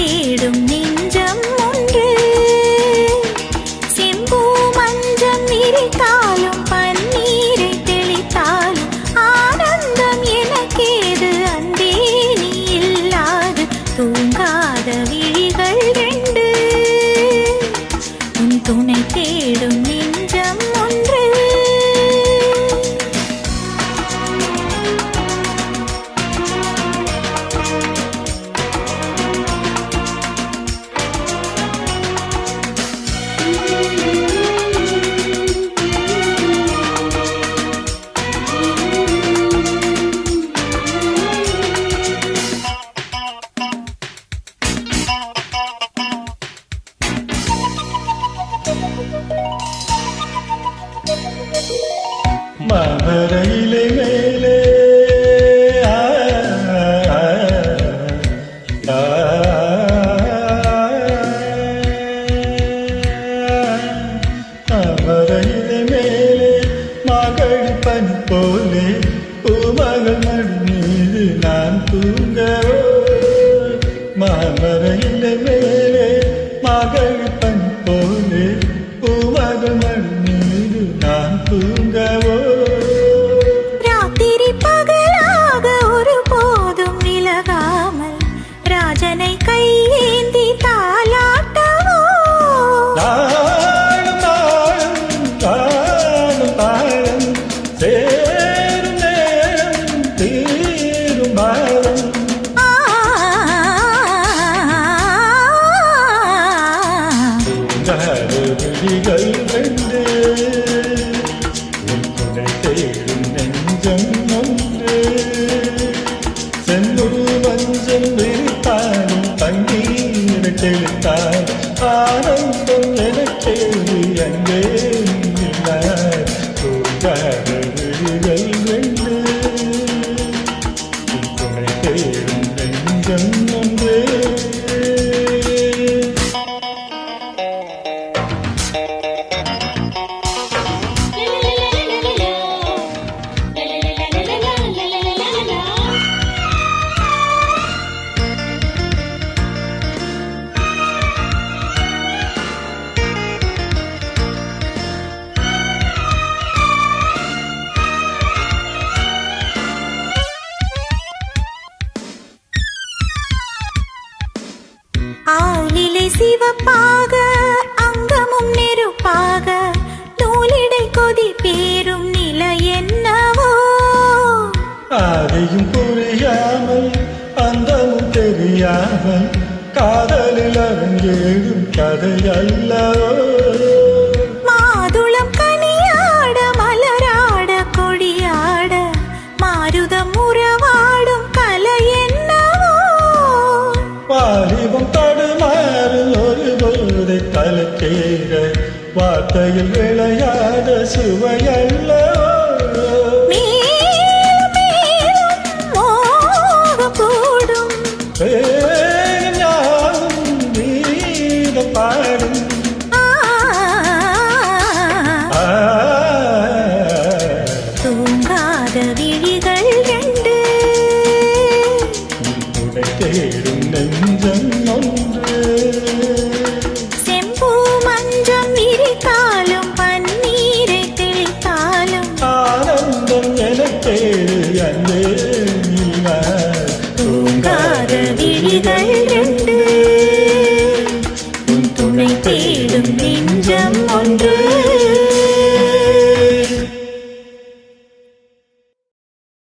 தேடும் நெஞ்சம் ஒன்று செம்பூ மஞ்சம் நிறித்தாலும் பன்னீரை தெளித்தாலும் ஆனந்தம் எனக்கேது அன்பே நீ இல்லாது தூங்காத விழிகள் ரெண்டு உன் துணை தேடும் நெஞ்சம் ஒன்று மதுரையிலே மேலே மதுரையிலே மேலே மகள் பனி போலே பூமகள் மடி மீது நான் தூங்கவோ மதுரையிலே மேலே மகள் பனி போலே பூமகள் மடி மீது நான் தூங்கவோ ராத்திரி பகலாக ஒருபோதும் விலகாமல் ராஜனை கையேந்தி தாலாட்டவோ தாழும் தாழும் தாழும் தாழும் சேரும் நேரம் தீரும் பாரம் விழிகள் ரெண்டு துணை தேடும் நெஞ்சம் ஒன்று செந்தூர் மஞ்சள் விரித்தாலும் தண்ணீரை தெளித்தால் ஆனந்தம் எனக்கேது அங்கே தூங்காத விழிகள் ரெண்டு துணை தேடும் நெஞ்சம் ஒன்று ஆலிலை சிவப்பாக அங்கமும் நெருப்பாக நூலிடை கொதி பேரும் நிலை என்னவோ ஆதியும் புரியாமல் அந்தமும் தெரியாமல் காதலில் அரங்கேறும் கதை அல்லவோ மாதுளம் கனியாட மலராட கொடியாட மாருதம் உறவாடும் கலை என்னவோ வாலிபம் தடுமாறும் ஒரு போதை கலக்கேற வார்த்தையில் விளையாட சுவையல்லவோ மேலும் மேலும் மோகம் கூடும் ஞானம் நீத பாடும் தூங்காத விழிகள் ரெண்டு தேடும் நெஞ்சம் ஒன்று